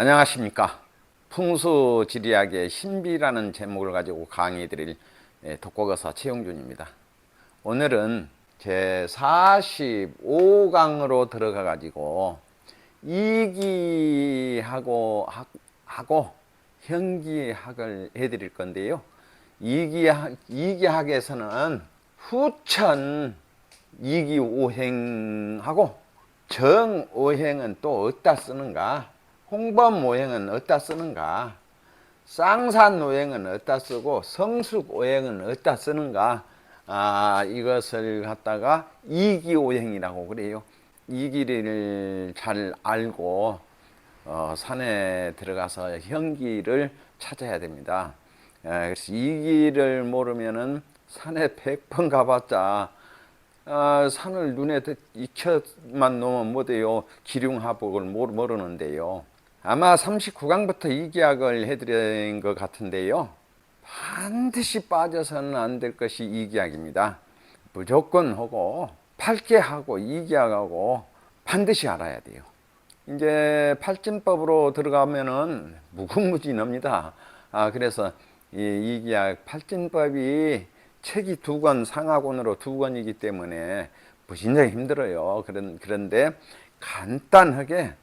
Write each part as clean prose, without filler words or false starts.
안녕하십니까. 풍수지리학의 신비라는 제목을 가지고 강의 드릴 독거거사 최용준입니다. 오늘은 제 45강으로 들어가 가지고 이기하고 현기학을 해드릴 건데요. 이기학에서는 후천 이기오행하고 정오행은 또 어디다 쓰는가, 홍범오행은 어디다 쓰는가, 쌍산오행은 어디다 쓰고 성숙오행은 어디다 쓰는가, 이것을 갖다가 이기오행이라고 그래요. 이기를 잘 알고 산에 들어가서 현기를 찾아야 됩니다. 그래서 이기를 모르면은 산에 100번 가봤자 산을 눈에 익혀만 놓으면 못해요. 기륭하복을 모르는데요. 아마 39강부터 이기학을 해드린 것 같은데요. 반드시 빠져서는 안 될 것이 이기학입니다. 무조건 하고 8개 하고 이기학하고 반드시 알아야 돼요. 이제 팔진법으로 들어가면은 무궁무진합니다. 그래서 이 이기학 팔진법이 책이 2권, 상하권으로 2권이기 때문에 무진장이 힘들어요. 그런데 간단하게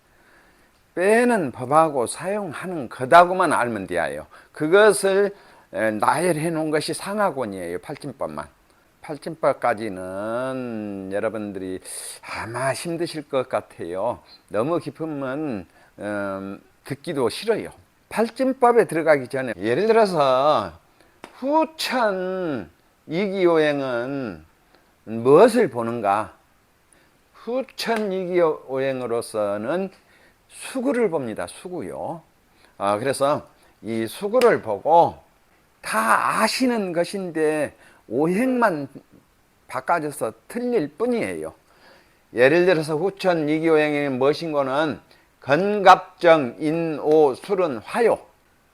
빼는 법하고 사용하는 것하고만 알면 돼요. 그것을 나열해 놓은 것이 상하권이에요. 팔진법만. 팔진법까지는 여러분들이 아마 힘드실 것 같아요. 너무 깊으면 듣기도 싫어요. 팔진법에 들어가기 전에 예를 들어서 후천 이기오행은 무엇을 보는가? 후천 이기오행으로서는 수구를 봅니다. 수구요. 그래서 이 수구를 보고 다 아시는 것인데 오행만 바꿔줘서 틀릴 뿐이에요. 예를 들어서 후천 이기오행이 무엇인고는 건갑정 인오 술은 화요,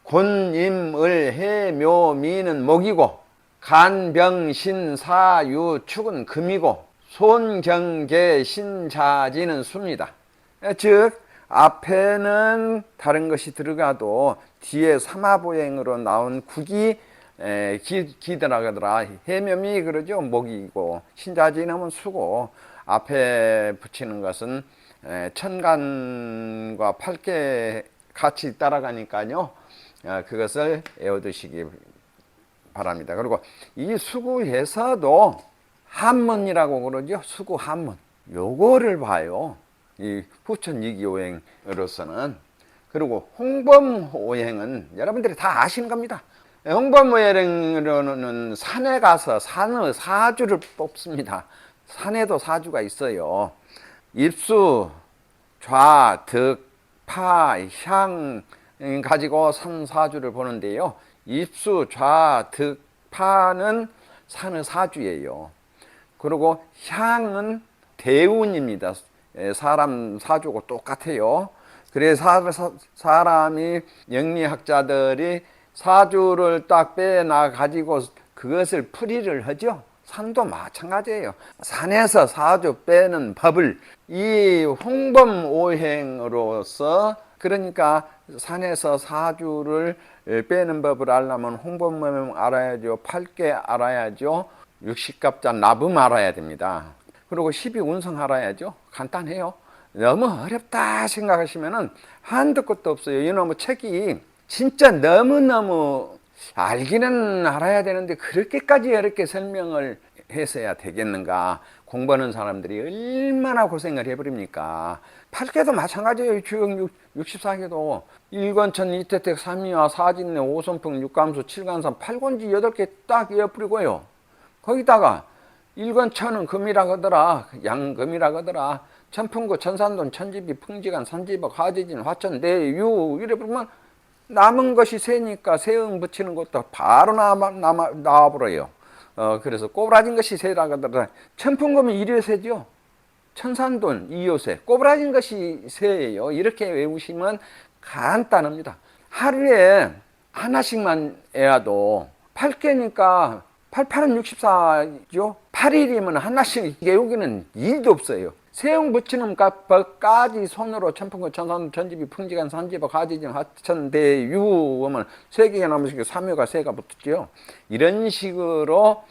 곤임을 해묘미는 목이고, 간병신사유 축은 금이고, 손경계신자지는 수입니다. 즉 앞에는 다른 것이 들어가도 뒤에 삼합오행으로 나온 국이 기더라더라. 해묘미 그러죠. 목이고, 신자지는 수고, 앞에 붙이는 것은 천간과 8개 같이 따라가니까요. 그것을 외워두시기 바랍니다. 그리고 이 수구에서도 한문이라고 그러죠. 수구 한문. 요거를 봐요. 이 후천 이기오행으로서는. 그리고 홍범오행은 여러분들이 다 아시는 겁니다. 홍범오행으로는 산에 가서 산의 사주를 뽑습니다. 산에도 사주가 있어요. 입수, 좌, 득, 파, 향 가지고 산 사주를 보는데요. 입수, 좌, 득, 파는 산의 사주예요. 그리고 향은 대운입니다. 사람 사주고 똑같아요. 그래서 사람이 영리학자들이 사주를 딱 빼놔 가지고 그것을 풀이를 하죠. 산도 마찬가지예요. 산에서 사주 빼는 법을 이 홍범오행으로서, 그러니까 산에서 사주를 빼는 법을 알려면 홍범오행 알아야죠. 8개 알아야죠. 60갑자 나붐 알아야 됩니다. 그리고 12운성 알아야죠. 간단해요. 너무 어렵다 생각하시면은 한도 끝도 없어요. 이놈의 책이 진짜 너무너무 알기는 알아야 되는데 그렇게까지 어렵게 설명을 했어야 되겠는가. 공부하는 사람들이 얼마나 고생을 해버립니까. 8개도 마찬가지예요. 주역 64개도 일권천, 이태택, 삼위화, 사진내, 오선풍, 육감수, 칠간삼, 8권지 8개 딱 이어버리고요. 거기다가 일권천은 금이라 하더라. 양금이라 하더라. 천풍구, 천산돈, 천지비, 풍지간, 산지박, 화지진, 화천, 내유 이래 보면 남은 것이 새니까 새음 붙이는 것도 바로 나와버려요. 그래서 꼬부라진 것이 새라 하더라. 천풍금은 일요새죠. 천산돈, 이요새. 꼬부라진 것이 새예요. 이렇게 외우시면 간단합니다. 하루에 하나씩만 외워도 8개니까 8, 8은 64죠. 8일이면 하나씩 외우기는 일도 없어요. 세용 붙이는 법까지 손으로 천풍구 천산 천지비 풍지간 산지법 가지정 하천대유 하면 세 개가 남으시고 삼유가 세가 붙었죠. 이런 식으로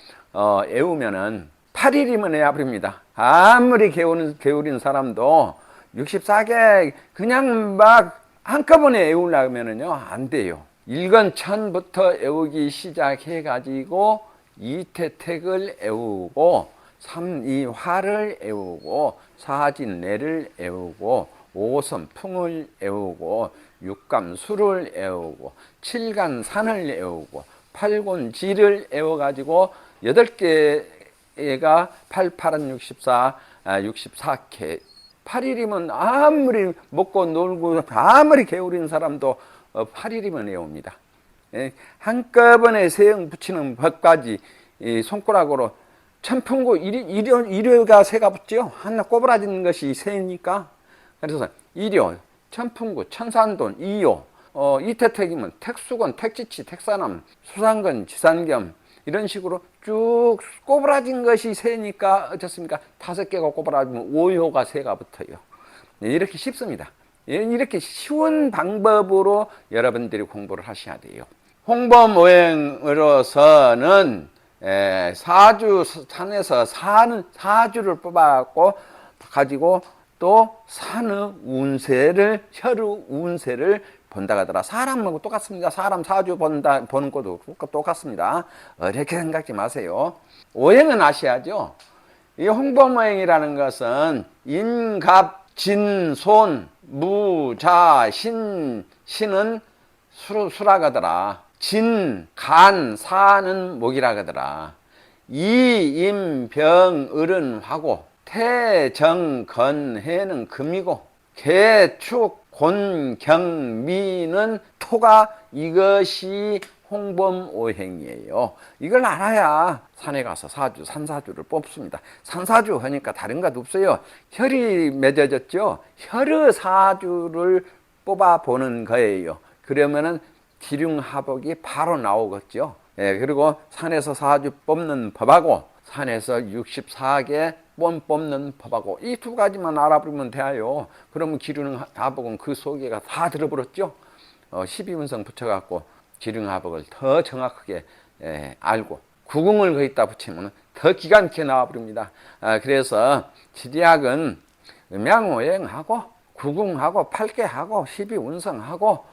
외우면은 8일이면 외워버립니다. 아무리 게으른 사람도 64개 그냥 막 한꺼번에 외우려면은요 안 돼요. 일건천부터 외우기 시작해가지고 이태택을 외우고 삼이화를 외우고 사진내를 외우고 오선풍을 외우고 육감수를 외우고 칠간산을 외우고 팔곤지를 외워가지고 8개가 88은 64, 64개 8일이면 아무리 먹고 놀고 아무리 게으른 사람도 8일이면 외웁니다. 한꺼번에 세형 붙이는 법까지 손가락으로 천풍구 1료가 세가 붙죠. 하나 꼬부라지는 것이 세니까. 그래서 1료, 천풍구, 천산돈, 2요, 이태택이면 택수건, 택지치, 택사남, 수상건, 지산겸 이런 식으로 쭉 꼬부라진 것이 세니까 어떻습니까? 5개가 꼬부라지면 5효가 세가 붙어요. 이렇게 쉽습니다. 이렇게 쉬운 방법으로 여러분들이 공부를 하셔야 돼요. 홍범오행으로서는 사주 산에서 사주를 뽑아갖고 가지고 또 산의 운세를 혈의 운세를 본다 하더라. 사람하고 똑같습니다. 사람 사주 보는 것도 똑같습니다. 어렵게 생각지 마세요. 오행은 아셔야죠. 이 홍범오행이라는 것은 인갑, 진, 손, 무, 자, 신은 수라가더라. 진, 간, 사는 목이라거더라. 이, 임, 병, 을은 화고, 태, 정, 건, 해는 금이고, 개, 축, 곤, 경, 미는 토가 이것이 홍범오행이에요. 이걸 알아야 산에 가서 산사주를 뽑습니다. 산사주 하니까 다른 것 없어요. 혈이 맺어졌죠. 혈의 사주를 뽑아보는 거예요. 그러면은 기륭하복이 바로 나오겠죠. 그리고 산에서 사주 뽑는 법하고 산에서 64개 뽑는 법하고 이 두 가지만 알아보면 돼요. 그러면 기륭하복은 그 속에가 다 들어버렸죠. 12운성 붙여갖고 기륭하복을 더 정확하게 알고 구궁을 거기다 붙이면 더 기가 막히게 나와버립니다. 그래서 지리학은 음양오행하고 구궁하고 8개하고 12운성하고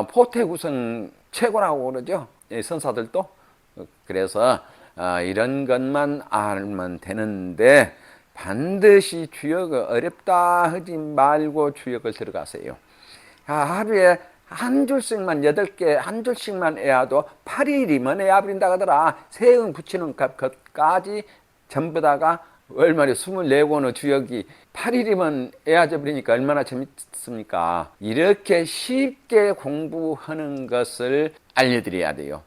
포태구성 최고라고 그러죠. 선사들도. 그래서 이런 것만 알면 되는데 반드시 주역을 어렵다 하지 말고 주역을 들어가세요. 하루에 한 줄씩만 8개 한 줄씩만 외워도 8일이면 외워버린다 하더라. 세응 붙이는 것까지 전부 다가 얼마나 24권의 주역이 8일이면 외워져 버리니까 얼마나 재밌습니까? 이렇게 쉽게 공부하는 것을 알려드려야 돼요.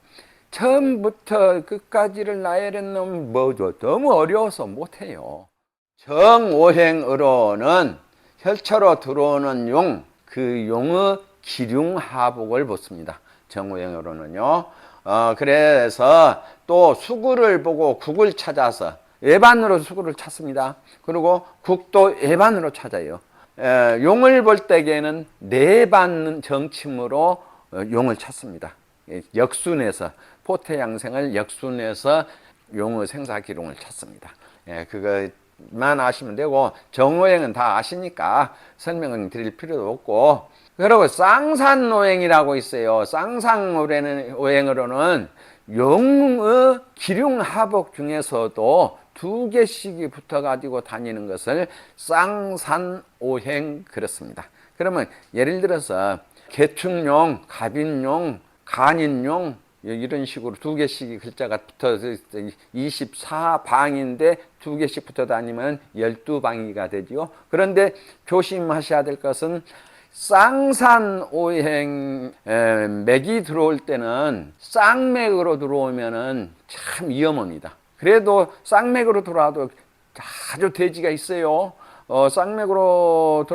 처음부터 끝까지를 나열해놓으면 뭐죠? 너무 어려워서 못해요. 정오행으로는 혈처로 들어오는 용, 그 용의 기륭하복을 보습니다. 정오행으로는요. 그래서 또 수구를 보고 국을 찾아서 외반으로 수구를 찾습니다. 그리고 국도 외반으로 찾아요. 용을 볼 때에는 내반 정침으로 용을 찾습니다. 역순에서 포태양생을 역순에서 용의 생사기룡을 찾습니다. 그것만 아시면 되고 정오행은 다 아시니까 설명은 드릴 필요도 없고, 그리고 쌍산오행이라고 있어요. 쌍산오행으로는 용의 기륭하복 중에서도 2개씩이 붙어가지고 다니는 것을 쌍산오행 그렇습니다. 그러면 예를 들어서 개축용, 갑인용, 간인용 이런 식으로 2개씩이 글자가 붙어서 24방인데 2개씩 붙어 다니면 12방이가 되지요. 그런데 조심하셔야 될 것은 쌍산오행 맥이 들어올 때는 쌍맥으로 들어오면은 참 위험합니다. 그래도 쌍맥으로 들어와도 아주 돼지가 있어요. 쌍맥으로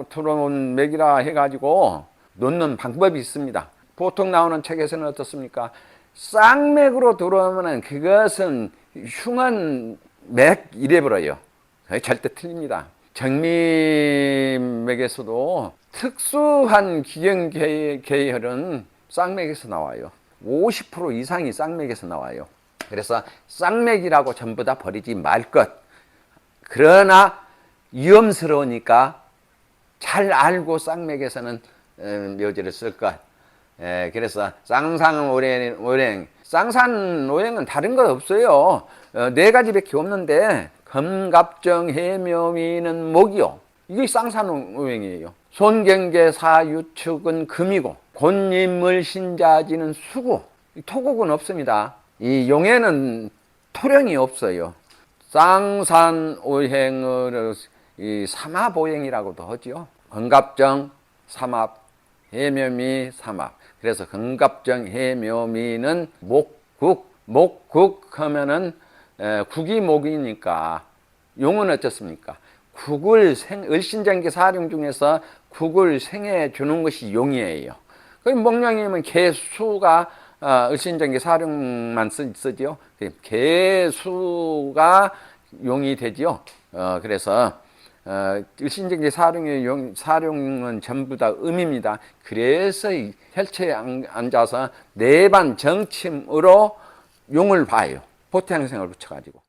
들어온 맥이라 해가지고 놓는 방법이 있습니다. 보통 나오는 책에서는 어떻습니까? 쌍맥으로 들어오면은 그것은 흉한 맥 이래버려요. 절대 틀립니다. 정미맥에서도 특수한 기경 계열은 쌍맥에서 나와요. 50% 이상이 쌍맥에서 나와요. 그래서 쌍맥이라고 전부 다 버리지 말 것. 그러나 위험스러우니까 잘 알고 쌍맥에서는 묘지를 쓸 것. 그래서 쌍산오행, 쌍산오행은 다른 거 없어요. 네 가지밖에 없는데 금갑정 해묘미는 목이요. 이게 쌍산오행이에요. 손경계 사유축은 금이고 곤인물 신자지는 수고. 토국은 없습니다. 이 용에는 토령이 없어요. 쌍산오행을 이 삼합오행이라고도 하죠. 금갑정, 삼합, 해묘미, 삼합. 그래서 금갑정, 해묘미는 목국 하면은 국이 목이니까 용은 어떻습니까? 국을 을신정기 사령 중에서 국을 생해 주는 것이 용이에요. 목령이면 개수가 을신정기 사령만 쓰지요. 개수가 용이 되지요. 그래서 을신정기 사령은 전부 다 음입니다. 그래서 혈체에 앉아서 내반 정침으로 용을 봐요. 보태양생을 붙여가지고.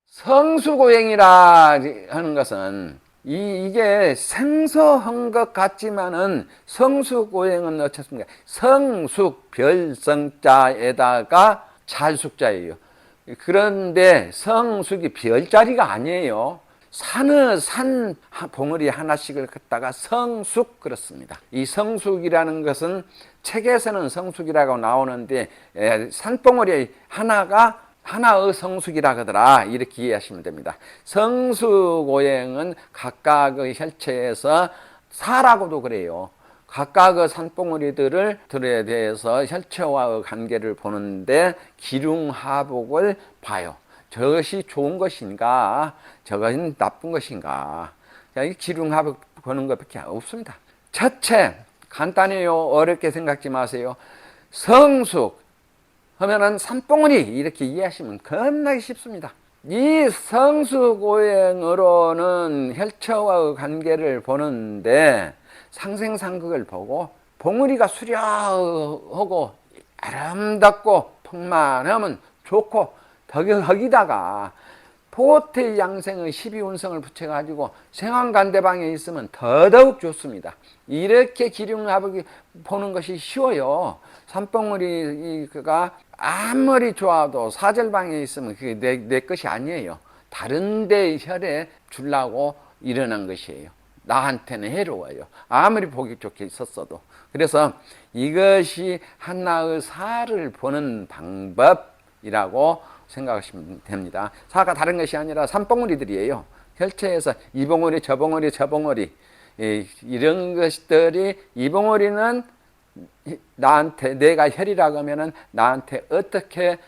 성수고행이라 하는 것은 이게 생소한 것 같지만은 성수고행은 어떻습니까? 성숙 별성자에다가 잘숙자예요. 그런데 성숙이 별자리가 아니에요. 산 봉우리 하나씩을 갖다가 성숙 그렇습니다. 이 성숙이라는 것은 책에서는 성숙이라고 나오는데 산봉우리 하나가 하나의 성숙이라 하더라. 이렇게 이해하시면 됩니다. 성숙오행은 각각의 혈체에서 사라고도 그래요. 각각의 산봉우리들에 대해서 혈체와의 관계를 보는데 기륭하복을 봐요. 저것이 좋은 것인가, 저것은 나쁜 것인가. 기륭하복 보는 것밖에 없습니다. 첫째, 간단해요. 어렵게 생각지 마세요. 성숙 하면은 산봉우리 이렇게 이해하시면 겁나게 쉽습니다. 이 성숙오행으로는 혈처와의 관계를 보는데 상생상극을 보고 봉우리가 수려하고 아름답고 풍만하면 좋고 거기다가 포태양생의 12운성을 붙여가지고 생황간대방에 있으면 더더욱 좋습니다. 이렇게 기륭하복이 보는 것이 쉬워요. 산봉우리가 아무리 좋아도 사절방에 있으면 그게 내 것이 아니에요. 다른 데 혈에 주려고 일어난 것이에요. 나한테는 해로워요. 아무리 보기 좋게 있었어도. 그래서 이것이 하나의 사를 보는 방법이라고 생각하시면 됩니다. 사가 다른 것이 아니라 산봉우리들이에요. 혈체에서 이 봉우리, 저 봉우리, 저 봉우리 이런 것들이 이 봉우리는 나한테 내가 혈이라고 하면은 나한테 어떻게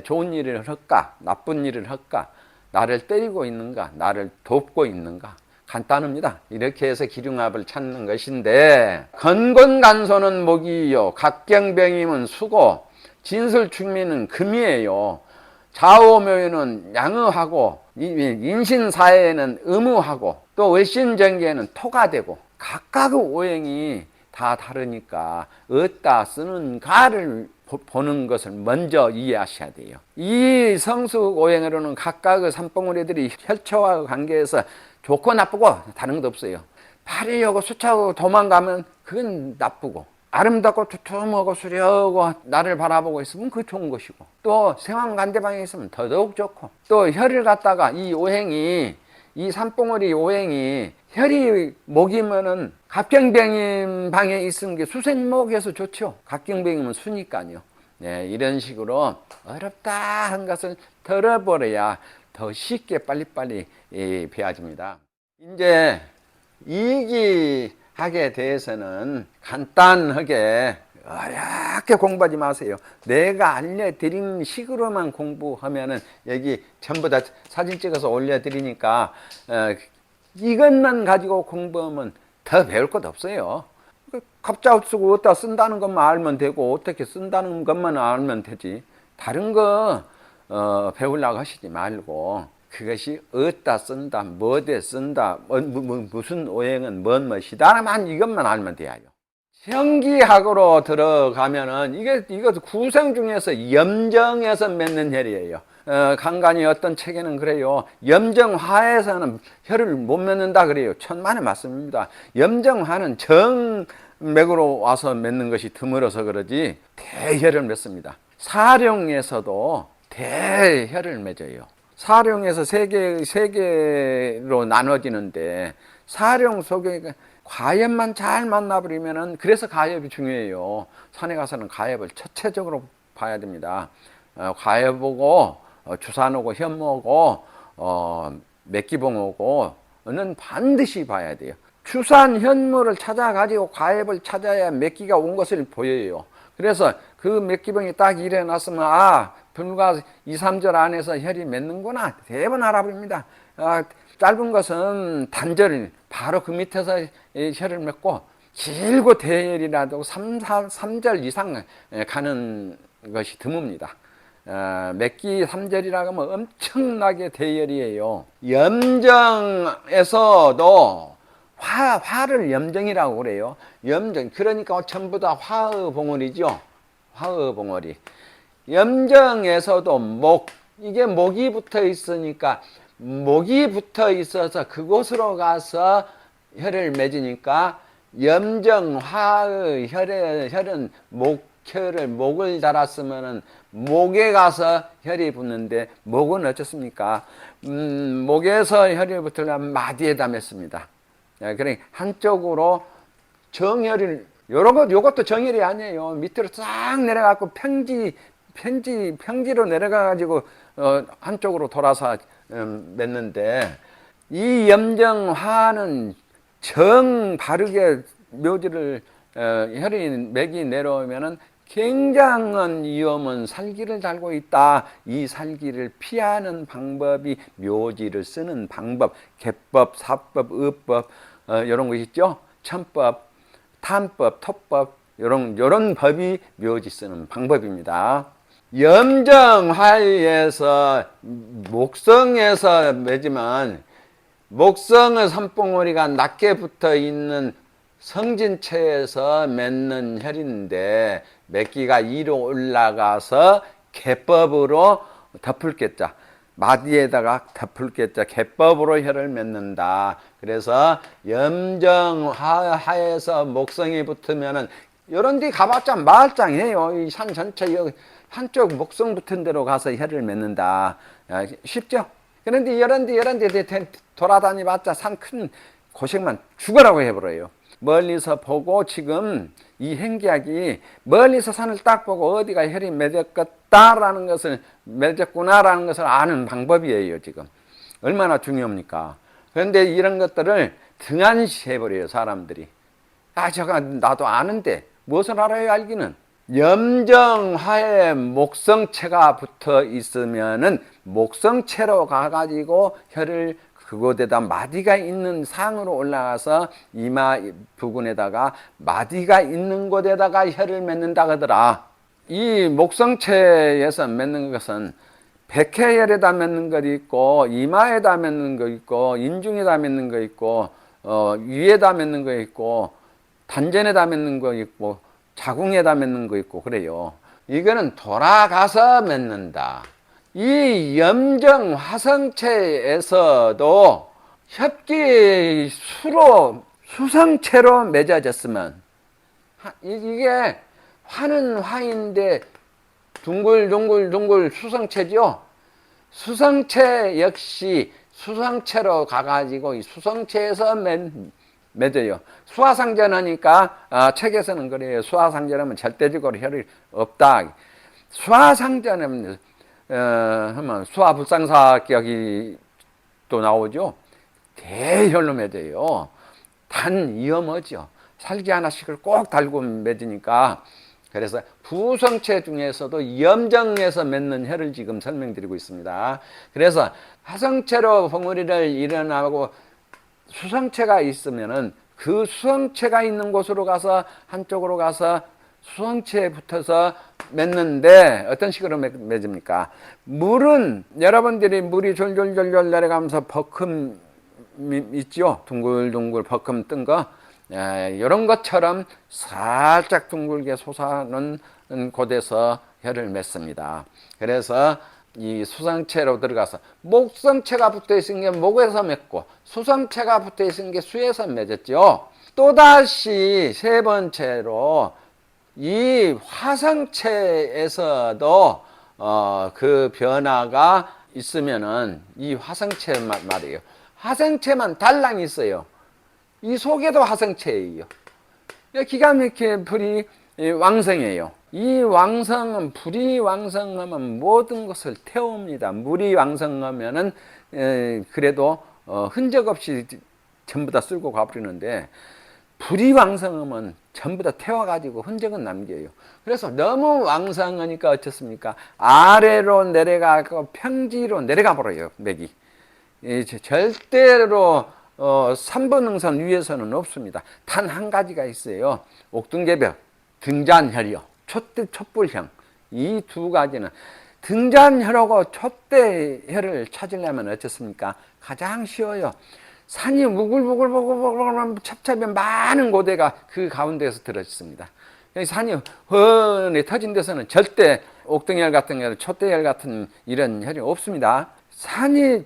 좋은 일을 할까, 나쁜 일을 할까, 나를 때리고 있는가, 나를 돕고 있는가. 간단합니다. 이렇게 해서 기륭합을 찾는 것인데 건곤간소는 목이요, 각경병임은 수고, 진술충미는 금이에요. 좌오묘유는 양의하고 인신사회에는 의무하고 또 을신정계에는 토가 되고 각각의 오행이 다 다르니까 어디다 쓰는가를 보는 것을 먼저 이해하셔야 돼요. 이 성숙오행으로는 각각의 산봉우리들이 혈처와 관계에서 좋고 나쁘고 다른 것도 없어요. 파리하고 수차고 도망가면 그건 나쁘고 아름답고 두툼하고 수려하고 나를 바라보고 있으면 그게 좋은 것이고 또 생황간대방에 있으면 더더욱 좋고 또 혈을 갖다가 이 오행이 이 산봉우리 오행이 혈이 목이면은 갑경병임 방에 있는 게 수생목에서 좋죠. 갑경병이면 수니까요. 네, 이런 식으로 어렵다 한 것을 덜어버려야 더 쉽게 빨리빨리 배워집니다. 이제 이기학에 대해서는 간단하게 어렵게 공부하지 마세요. 내가 알려드린 식으로만 공부하면은 여기 전부 다 사진 찍어서 올려드리니까 이것만 가지고 공부하면 더 배울 것 없어요. 갑자 쓰고 어디다 쓴다는 것만 알면 되고 어떻게 쓴다는 것만 알면 되지. 다른 거 배우려고 하시지 말고 그것이 어디다 쓴다, 뭐에 쓴다, 무슨 오행은 뭔 것이다만 이것만 알면 돼요. 형기학으로 들어가면은 이거 구성 중에서 염정에서 맺는 혈이에요. 간간히 어떤 책에는 그래요. 염정화에서는 혈을 못 맺는다 그래요. 천만의 말씀입니다. 염정화는 정맥으로 와서 맺는 것이 드물어서 그러지 대혈을 맺습니다. 사룡에서도 대혈을 맺어요. 사룡에서 세 개로 나눠지는데 사룡 속에 가엽만 잘 만나버리면은 그래서 가엽이 중요해요. 산에 가서는 가엽을 첫째적으로 봐야 됩니다. 가엽 오고 주산 오고 현 오고 맥기봉 오고는 반드시 봐야 돼요. 주산 현무를 찾아가지고 가엽을 찾아야 맥기가 온 것을 보여요. 그래서 그 맥기봉이 딱 일어났으면 불과 2, 3절 안에서 혈이 맺는구나 대번 알아버립니다. 짧은 것은 단절 바로 그 밑에서 혈을 맺고 길고 대혈이라도 3절 이상 가는 것이 드뭅니다. 맥기 3절이라고 하면 엄청나게 대혈이에요. 염정에서도 화를 염정이라고 그래요. 염정 그러니까 전부 다 화의 봉오리죠. 화의 봉오리. 염정에서도 이게 목이 붙어 있으니까 목이 붙어 있어서 그곳으로 가서 혈을 맺으니까 염정화의 혈은 목을 달았으면은 목에 가서 혈이 붙는데 목은 어떻습니까? 목에서 혈이 붙으려면 마디에다 맺습니다. 그러니까 한쪽으로 정혈을 요것도 정혈이 아니에요. 밑으로 싹 내려가고 평지로 내려가가지고 한쪽으로 돌아서 맺는데 이 염정화는 정 바르게 묘지를 맥이 내려오면은 굉장한 위험은 살기를 달고 있다. 이 살기를 피하는 방법이 묘지를 쓰는 방법, 개법, 사법, 의법 이런 거 있죠. 천법, 탄법, 토법 이런 법이 묘지 쓰는 방법입니다. 염정화에서 목성에서 맺으면 목성의 산봉오리가 낮게 붙어 있는 성진체에서 맺는 혈인데 맥기가 위로 올라가서 개법으로 덮을게자 마디에다가 덮을게자 개법으로 혈을 맺는다. 그래서 염정화에서 목성이 붙으면은 이런 데 가봤자 말짱해요. 이 산 전체 여기 한쪽 목성 붙은 데로 가서 혈을 맺는다. 쉽죠? 그런데 이런 데 돌아다니봤자 산 큰 고생만 죽으라고 해버려요. 멀리서 보고 지금 이 행기학이 멀리서 산을 딱 보고 어디가 혈이 맺었겠다라는 것을 맺었구나라는 것을 아는 방법이에요. 지금 얼마나 중요합니까? 그런데 이런 것들을 등한시 해버려요. 사람들이. 저거 나도 아는데 무엇을 알아요? 알기는 염정화에 목성체가 붙어 있으면은 목성체로 가가지고 혈을 그곳에다 마디가 있는 상으로 올라가서 이마 부근에다가 마디가 있는 곳에다가 혈을 맺는다 하더라. 이 목성체에서 맺는 것은 백회혈에다 맺는 것 있고 이마에다 맺는 것 있고 인중에다 맺는 것 있고 위에다 맺는 거 있고 단전에다 맺는 거 있고 자궁에다 맺는 거 있고 그래요. 이거는 돌아가서 맺는다. 이 염정 화성체에서도 협기 수로 수성체로 맺어졌으면 이게 화는 화인데 둥글둥글 수성체죠. 수성체 역시 수성체로 가가지고 이 수성체에서 맺어요. 수화상전하니까 책에서는 그래요. 수화상전하면 절대적으로 혈이 없다. 수화상전하면 하면 수화불상사격이 또 나오죠. 대혈로 맺어요. 단 위험하죠. 살기 하나씩을 꼭 달고 맺으니까. 그래서 부성체 중에서도 염정에서 맺는 혈을 지금 설명드리고 있습니다. 그래서 화성체로 봉우리를 일어나고 수성체가 있으면은 그 수성체가 있는 곳으로 가서 한쪽으로 가서 수성체에 붙어서 맺는데 어떤 식으로 맺습니까? 물은 여러분들이 물이 졸졸졸졸 내려가면서 버금 있죠? 둥글둥글 버금 뜬 거. 이런 것처럼 살짝 둥글게 솟아는 곳에서 혈을 맺습니다. 그래서 이 수성체로 들어가서 목성체가 붙어 있는 게 목에서 맺고 수성체가 붙어 있는 게 수에서 맺었죠. 또다시 세 번째로 이 화성체에서도 그 변화가 있으면은 이 화성체 말이에요. 화성체만 달랑이 있어요. 이 속에도 화성체예요. 기가 막히게 불이 왕성해요. 이 왕성은, 불이 왕성하면 모든 것을 태웁니다. 물이 왕성하면은 그래도 흔적 없이 전부 다 쓸고 가버리는데, 불이 왕성하면 전부 다 태워가지고 흔적은 남겨요. 그래서 너무 왕성하니까 어떻습니까? 아래로 내려가고 평지로 내려가 버려요, 맥이. 절대로 3번 능선 위에서는 없습니다. 단 한 가지가 있어요. 옥등개벽, 등잔혈이요. 촛불형. 이 두 가지는 등잔혈하고 촛대혈을 찾으려면 어떻습니까? 가장 쉬워요. 산이 우글우글우글우글 찹찹이 많은 고대가 그 가운데에서 들어있습니다. 산이 훤히 터진 데서는 절대 옥등혈 같은 게 촛대혈 같은 이런 혈이 없습니다. 산이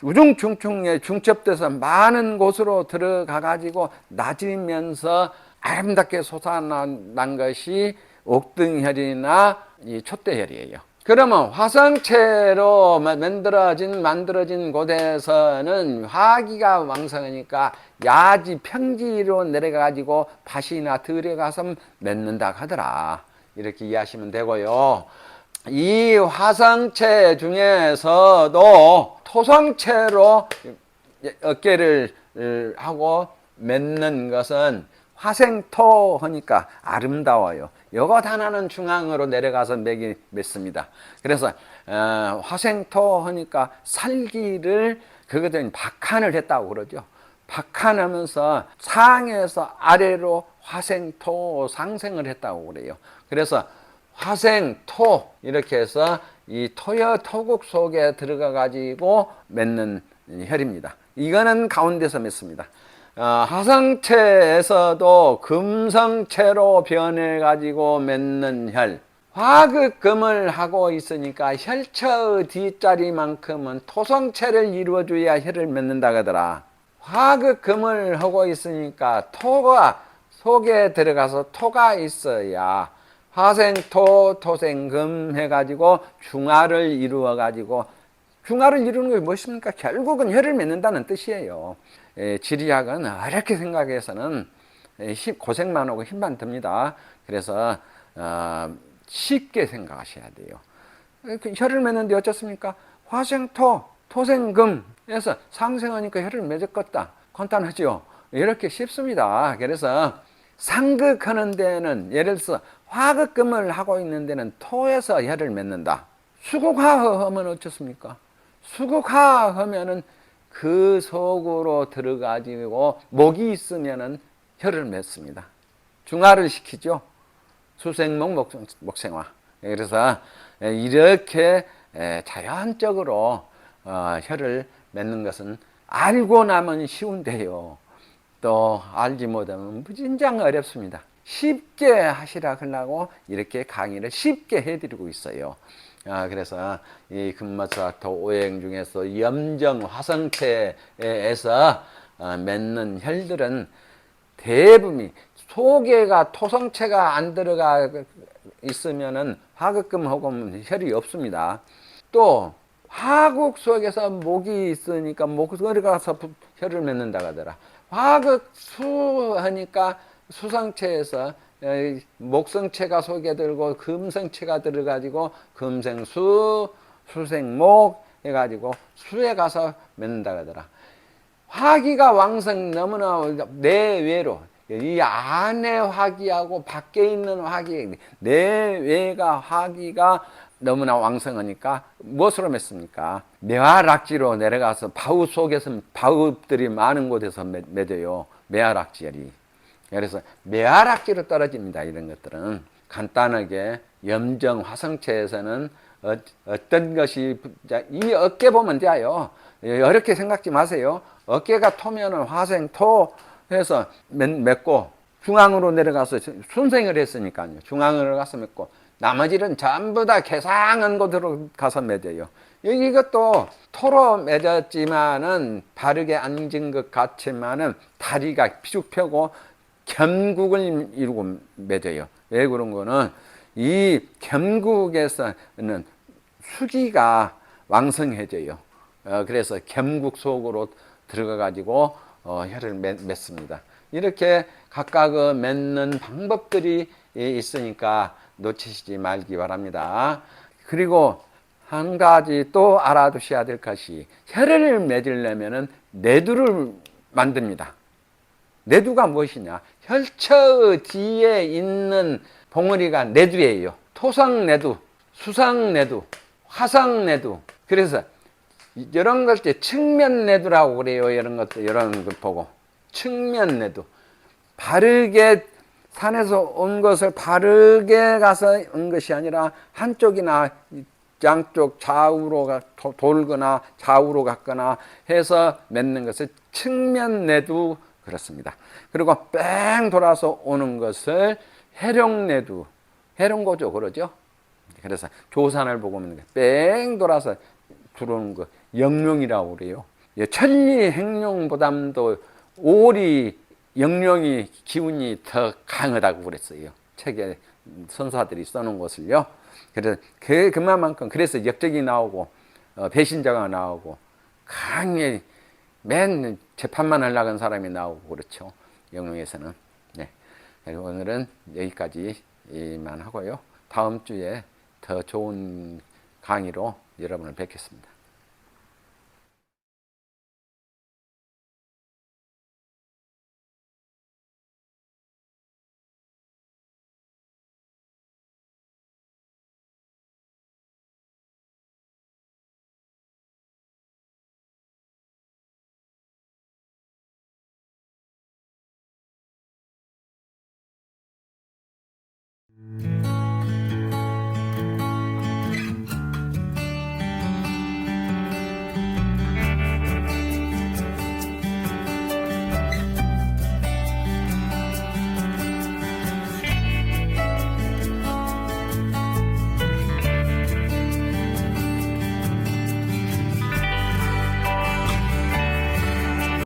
우중충충에 중첩돼서 많은 곳으로 들어가 가지고 낮으면서 아름답게 솟아난 것이 옥등혈이나 이 촛대혈이에요. 그러면 화성체로 만들어진 곳에서는 화기가 왕성하니까 야지 평지로 내려가 가지고 밭이나 들에 가서 맺는다 하더라. 이렇게 이해하시면 되고요. 이 화성체 중에서도 토성체로 어깨를 하고 맺는 것은 화생토 하니까 아름다워요. 요것 하나는 중앙으로 내려가서 맥이 맺습니다. 그래서 화생토 하니까 살기를 그것은 박한을 했다고 그러죠. 박한하면서 상에서 아래로 화생토 상생을 했다고 그래요. 그래서 화생토 이렇게 해서 이 토국 속에 들어가 가지고 맺는 혈입니다. 이거는 가운데서 맺습니다. 화성체에서도 금성체로 변해 가지고 맺는 혈. 화극금을 하고 있으니까 혈처의 뒷자리만큼은 토성체를 이루어줘야 혈을 맺는다 하더라. 화극금을 하고 있으니까 토가 속에 들어가서 토가 있어야 화생토, 토생금 해가지고 중화를 이루어가지고, 중화를 이루는 게 무엇입니까? 결국은 혈을 맺는다는 뜻이에요. 지리학은 어렵게 생각해서는 고생만 하고 힘만 듭니다. 그래서 쉽게 생각하셔야 돼요. 혈을 맺는데 어쩌습니까? 화생토, 토생금에서 상생하니까 혈을 맺었겠다. 간단하죠? 이렇게 쉽습니다. 그래서 상극하는 데는 예를 들어서 화극금을 하고 있는 데는 토에서 혈을 맺는다. 수극화하면 어떻습니까? 수극화하면은 그 속으로 들어가지고 목이 있으면은 혈을 맺습니다. 중화를 시키죠. 수생목, 목생화. 그래서 이렇게 자연적으로 혈을 맺는 것은 알고 나면 쉬운데요. 또 알지 못하면 무진장 어렵습니다. 쉽게 하시라 하려고 이렇게 강의를 쉽게 해드리고 있어요. 그래서 이 금마사토 오행 중에서 염정 화성체에서 맺는 혈들은 대부분이 속에가 토성체가 안 들어가 있으면은 화극금하고 혈이 없습니다. 또 화국 속에서 목이 있으니까 목을 가서 혈을 맺는다 하더라. 화극수 하니까 수성체에서 목성체가 속에 들고 금성체가 들어가지고 금생수, 수생목 해가지고 수에 가서 맺는다 하더라. 화기가 왕성 너무나 내외로 이 안에 화기하고 밖에 있는 화기 내외가 화기가 너무나 왕성하니까 무엇으로 맺습니까? 매화락지로 내려가서 바우 속에서 바우들이 많은 곳에서 맺어요. 매화락지열이. 그래서 매화락지로 떨어집니다. 이런 것들은. 간단하게 염정 화성체에서는 어떤 것이 이 어깨 보면 돼요. 어렵게 생각지 마세요. 어깨가 토면은 화생토 해서 맺고 중앙으로 내려가서 순생을 했으니까요. 중앙으로 가서 맺고 나머지는 전부 다 개상한 곳으로 가서 맺어요. 이것도 토로 맺었지만은 바르게 앉은 것 같지만은 다리가 쭉 펴고 겸국을 이루고 맺어요. 왜 그런 거는 이 겸국에서는 수기가 왕성해져요. 그래서 겸국 속으로 들어가 가지고 혀를 맺습니다. 이렇게 각각 맺는 방법들이 있으니까 놓치시지 말기 바랍니다. 그리고 한 가지 또 알아두셔야 될 것이 혀를 맺으려면 내두를 만듭니다. 내두가 무엇이냐? 혈처 뒤에 있는 봉우리가 내두예요. 토상내두, 수상내두, 화상내두. 그래서 이런 걸 때 측면내두라고 그래요. 이런 것도 이런 걸 보고 측면내두. 바르게 산에서 온 것을 바르게 가서 온 것이 아니라 한쪽이나 양쪽 좌우로 돌거나 좌우로 갔거나 해서 맺는 것을 측면내두 그렇습니다. 그리고 뺑 돌아서 오는 것을 해룡내두, 해룡고조 그러죠. 그래서 조산을 보고 뺑 돌아서 들어오는 거 영룡이라고 그래요. 천리 행룡보담도 오리 영룡이 기운이 더 강하다고 그랬어요. 책에 선사들이 써놓은 것을요. 그래서 그만큼 그래서 역적이 나오고 배신자가 나오고 강에 맨 재판만 하려고 한 사람이 나오고 그렇죠. 영웅에서는. 네. 오늘은 여기까지만 하고요. 다음 주에 더 좋은 강의로 여러분을 뵙겠습니다.